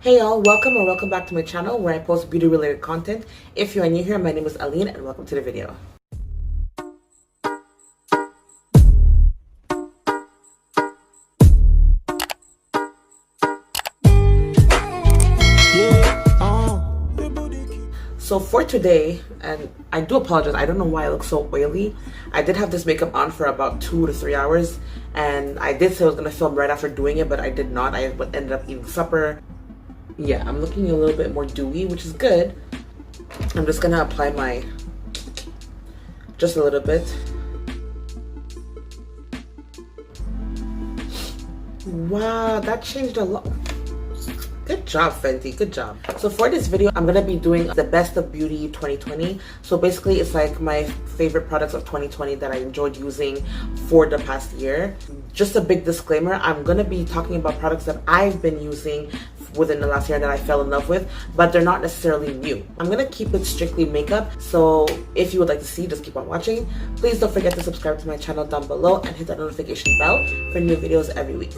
Hey y'all, welcome or welcome back to my channel where I post beauty related content. If you are new here, my name is Aline and welcome to the video. So for today, and I do apologize, I don't know why I look so oily. I did have this makeup on for about 2 to 3 hours and I did say I was going to film right after doing it, but I did not. I ended up eating supper. Yeah, I'm looking a little bit more dewy, which is good. I'm just gonna apply my, just a little bit. Wow, that changed a lot. Good job, Fenty, good job. So for this video, I'm gonna be doing the best of beauty 2020. So basically, it's like my favorite products of 2020 that I enjoyed using for the past year. Just a big disclaimer, I'm gonna be talking about products that I've been using within the last year that I fell in love with, but they're not necessarily new. I'm gonna keep it strictly makeup, so if you would like to see, just keep on watching. Please don't forget to subscribe to my channel down below and hit that notification bell for new videos every week.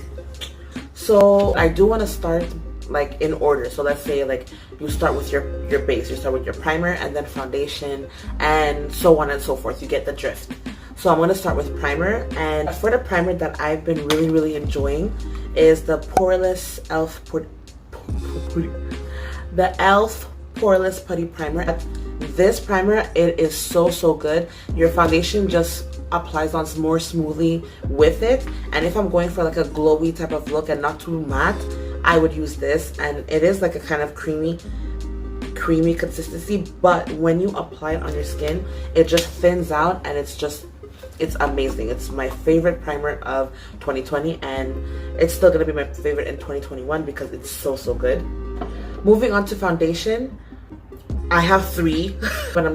So I do want to start like in order. So let's say like you start with your base, you start with your primer and then foundation and so on and so forth. You get the drift. So I'm going to start with primer, and for the primer that I've been really enjoying is the poreless e.l.f. poreless putty primer. This primer, it is so good. Your foundation just applies on more smoothly with it, and if I'm going for like a glowy type of look and not too matte, I would use this. And it is like a kind of creamy consistency, but when you apply it on your skin, it just thins out and it's amazing. It's my favorite primer of 2020 and it's still gonna be my favorite in 2021 because it's so good. Moving on to foundation, I have 3, but I'm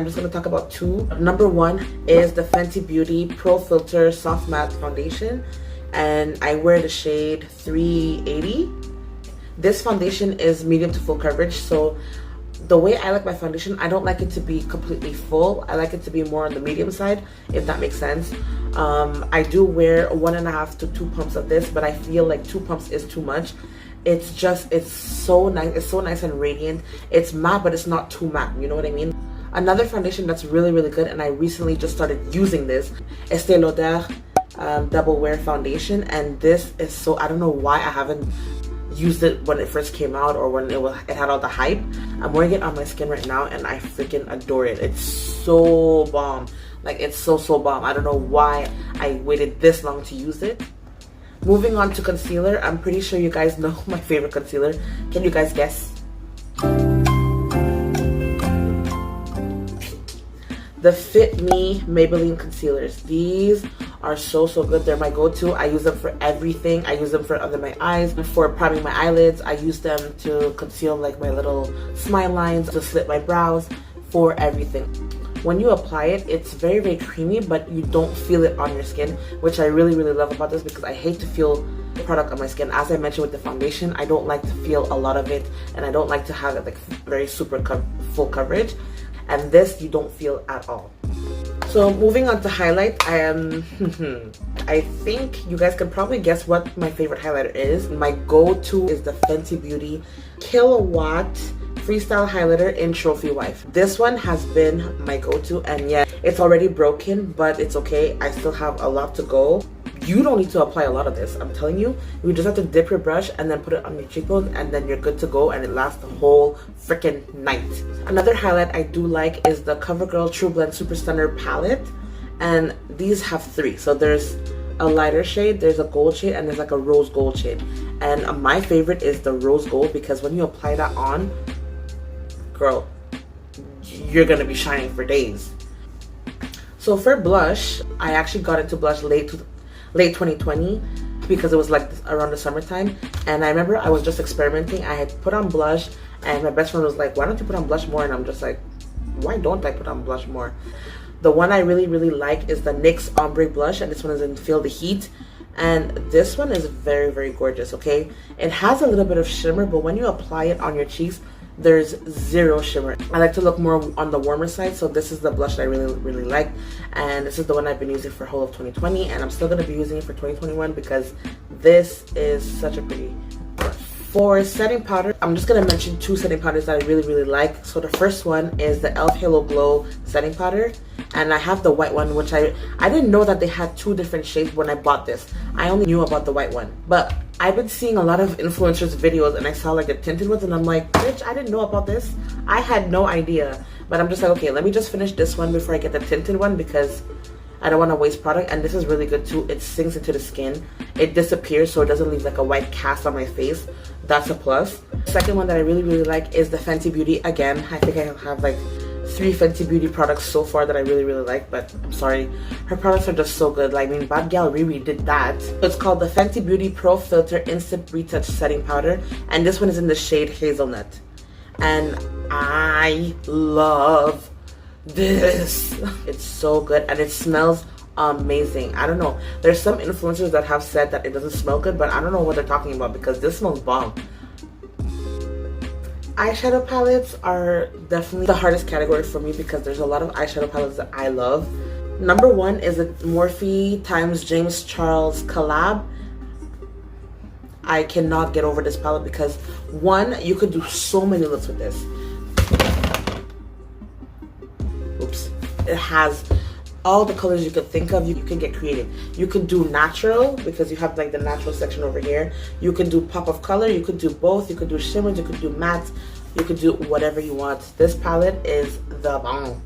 just gonna talk about 2. Number 1 is the Fenty Beauty Pro Filt'r Soft Matte Foundation, and I wear the shade 380. This foundation is medium to full coverage, so the way I like my foundation, I don't like it to be completely full. I like it to be more on the medium side, if that makes sense. I do wear 1.5 to 2 pumps of this, but I feel like 2 pumps is too much. It's so nice. It's so nice and radiant. It's matte, but it's not too matte. You know what I mean? Another foundation that's really good, and I recently just started using this, Estee Lauder Double Wear Foundation, and this is so, I don't know why I haven't used it when it first came out or when it had all the hype. I'm wearing it on my skin right now and I freaking adore it. It's so bomb. Like, it's so bomb. I don't know why I waited this long to use it. Moving on to concealer, I'm pretty sure you guys know my favorite concealer. Can you guys guess? The FitMe Maybelline concealers. These are so good. They're my go-to. I use them for everything. I use them for under my eyes, for priming my eyelids. I use them to conceal like my little smile lines, to slit my brows, for everything. When you apply it, it's very creamy, but you don't feel it on your skin, which I really love about this, because I hate to feel the product on my skin. As I mentioned with the foundation, I don't like to feel a lot of it, and I don't like to have it like very super full coverage. And this you don't feel at all. So moving on to highlight, I think you guys can probably guess what my favorite highlighter is. My go-to is the Fenty Beauty Killawat Freestyle Highlighter in Trophy Wife. This one has been my go-to, and yeah, it's already broken, but it's okay. I still have a lot to go. You don't need to apply a lot of this, I'm telling you. You just have to dip your brush and then put it on your cheekbone, and then you're good to go, and it lasts the whole freaking night. Another highlight I do like is the Covergirl True Blend Super Stunner palette, and these have 3. So there's a lighter shade, there's a gold shade, and there's like a rose gold shade. And my favorite is the rose gold, because when you apply that on, girl, you're gonna be shining for days. So for blush, I actually got into blush late 2020 because it was like around the summertime, and I remember I was just experimenting. I had put on blush and my best friend was like, why don't you put on blush more? And I'm just like, why don't I put on blush more? The one I really like is the NYX Ombre Blush, and this one is in Feel the Heat, and this one is very gorgeous. Okay, it has a little bit of shimmer, but when you apply it on your cheeks, there's zero shimmer. I like to look more on the warmer side, so this is the blush that I really like, and this is the one I've been using for whole of 2020, and I'm still going to be using it for 2021 because this is such a pretty brush. For setting powder, I'm just going to mention two setting powders that I really like. So the first one is the e.l.f. Halo Glow setting powder, and I have the white one, which I didn't know that they had two different shades when I bought this. I only knew about the white one, but I've been seeing a lot of influencers videos and I saw like a tinted ones, and I'm like, bitch, I didn't know about this. I had no idea, but I'm just like, okay, let me just finish this one before I get the tinted one because I don't want to waste product. And this is really good too. It sinks into the skin. It disappears, so it doesn't leave like a white cast on my face. That's a plus. The second one that I really like is the Fenty Beauty. Again, I think I have like 3 Fenty Beauty products so far that I really like, but I'm sorry, her products are just so good. Like, I mean, Bad Gal Riri did that. It's called the Fenty Beauty Pro Filt'r Instant Retouch Setting Powder, and this one is in the shade Hazelnut, and I love this. It's so good and it smells amazing. I don't know, there's some influencers that have said that it doesn't smell good, but I don't know what they're talking about because this smells bomb. Eyeshadow palettes are definitely the hardest category for me because there's a lot of eyeshadow palettes that I love. Number one is the Morphe x James Charles collab. I cannot get over this palette because one, you could do so many looks with this. Oops. It has all the colors you could think of. You can get creative. You could do natural because you have like the natural section over here. You can do pop of color. You could do both. You could do shimmers. You could do mattes. You could do whatever you want. This palette is the bomb.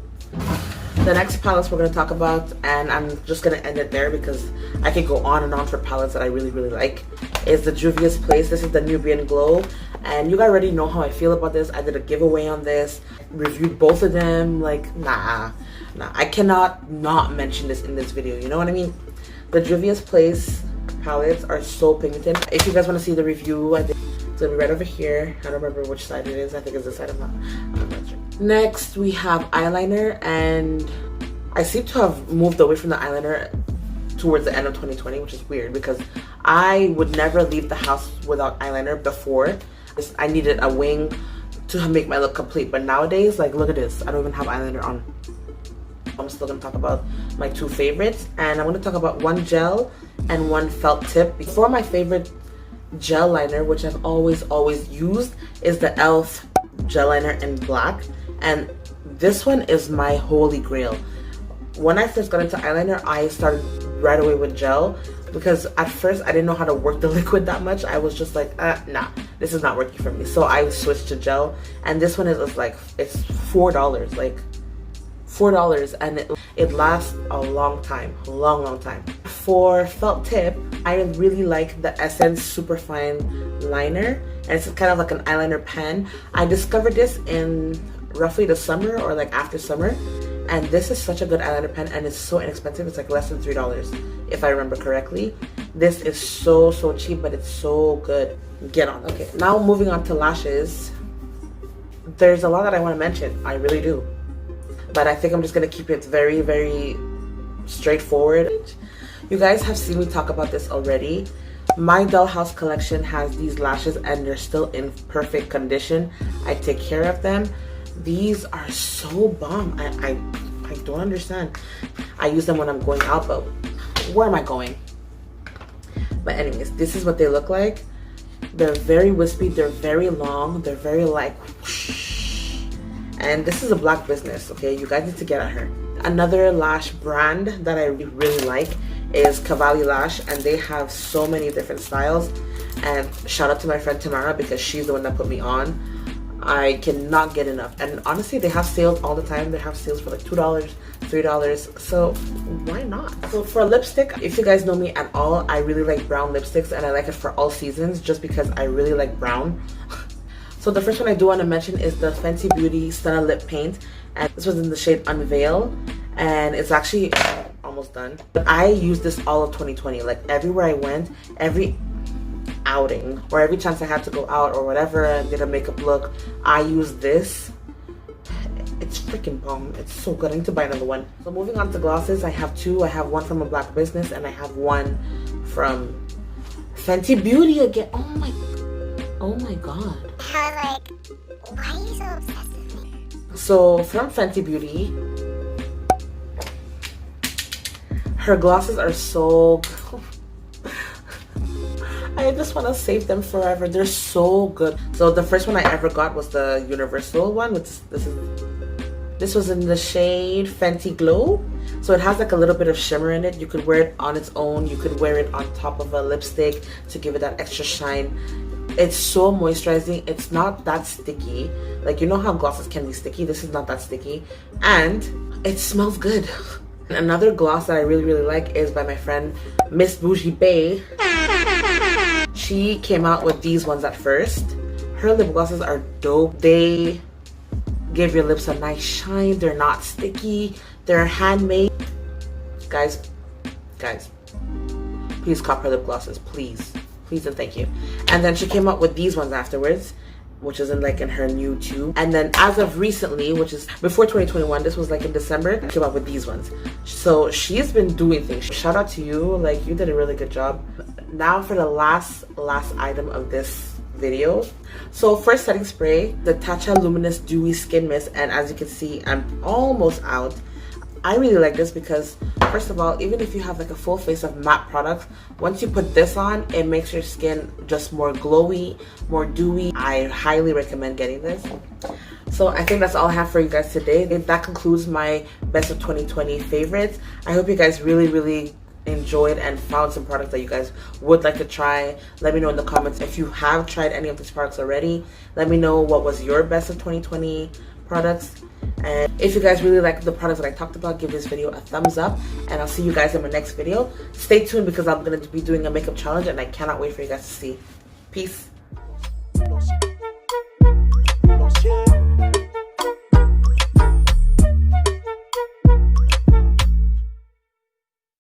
The next palettes we're going to talk about, and I'm just going to end it there because I could go on and on for palettes that I really like, is the Juvia's Place. This is the Nubian Glow, and you guys already know how I feel about this. I did a giveaway on this, reviewed both of them. Like, nah, I cannot not mention this in this video, you know what I mean? The Juvia's Place palettes are so pigmented. If you guys want to see the review, it's gonna be right over here. I don't remember which side it is. I think it's this side. I'm not sure. Next, we have eyeliner, and I seem to have moved away from the eyeliner towards the end of 2020, which is weird because I would never leave the house without eyeliner before. I needed a wing to make my look complete, but nowadays, like, look at this. I don't even have eyeliner on. I'm still gonna talk about my two favorites, and I'm gonna talk about one gel and one felt tip. Before, my favorite gel liner, which I've always used, is the e.l.f. gel liner in black, and this one is my holy grail. When I first got into eyeliner, I started right away with gel because at first I didn't know how to work the liquid that much. I was just like, nah, this is not working for me. So I switched to gel, and this one is like, it's $4, like $4, and it lasts a long time, long time. For felt tip, I really like the Essence Superfine liner, and it's kind of like an eyeliner pen. I discovered this in roughly the summer or like after summer, and this is such a good eyeliner pen, and it's so inexpensive. It's like less than $3 if I remember correctly. This is so cheap, but it's so good. Get on. Okay, now moving on to lashes. There's a lot that I want to mention, I really do, but I think I'm just gonna keep it very straightforward. You guys have seen me talk about this already. My dollhouse collection has these lashes and they're still in perfect condition. I take care of them. These are so bomb. I don't understand. I use them when I'm going out, but where am I going? But anyways, this is what they look like. They're very wispy, they're very long, they're very like whoosh. And this is a black business, okay? You guys need to get at her. Another lash brand that I really like is Cavalia Lash, and they have so many different styles. And shout out to my friend Tamara because she's the one that put me on. I cannot get enough, and honestly they have sales all the time. They have sales for like $2, $3, so why not? So for lipstick, if you guys know me at all, I really like brown lipsticks, and I like it for all seasons just because I really like brown. So the first one I do want to mention is the Fenty Beauty Stunna lip paint, and this was in the shade Unveil, and it's actually almost done. But I used this all of 2020, like everywhere I went, every outing or every chance I had to go out or whatever and did a makeup look, I use this. It's freaking bomb. It's so good. I need to buy another one. So moving on to glosses, I have two. I have one from a black business and I have one from Fenty Beauty again. Oh my god. I was like, why are you so obsessed with me? So from Fenty Beauty, her glosses are so good. I just want to save them forever. They're so good. So the first one I ever got was the universal one, which this was in the shade Fenty Glow. So it has like a little bit of shimmer in it. You could wear it on its own. You could wear it on top of a lipstick to give it that extra shine. It's so moisturizing. It's not that sticky. Like, you know how glosses can be sticky? This is not that sticky. And it smells good. Another gloss that I really, really like is by my friend Miss Bougie Bay. She came out with these ones at first. Her lip glosses are dope. They give your lips a nice shine. They're not sticky. They're handmade. Guys, please cop her lip glosses, please. Please and thank you. And then she came out with these ones afterwards, which is in her new tube. And then as of recently, which is before 2021, this was like in December, she came out with these ones. So she's been doing things. Shout out to you, like, you did a really good job. Now for the last item of this video. So first setting spray, the Tatcha Luminous Dewy Skin Mist, and as you can see, I'm almost out. I really like this because, first of all, even if you have like a full face of matte products, once you put this on, it makes your skin just more glowy, more dewy. I highly recommend getting this. So I think that's all I have for you guys today. That concludes my best of 2020 favorites. I hope you guys really, really enjoyed and found some products that you guys would like to try. Let me know in the comments if you have tried any of these products already. Let me know what was your best of 2020 products. And if you guys really like the products that I talked about, give this video a thumbs up, and I'll see you guys in my next video. Stay tuned because I'm going to be doing a makeup challenge and I cannot wait for you guys to see. Peace.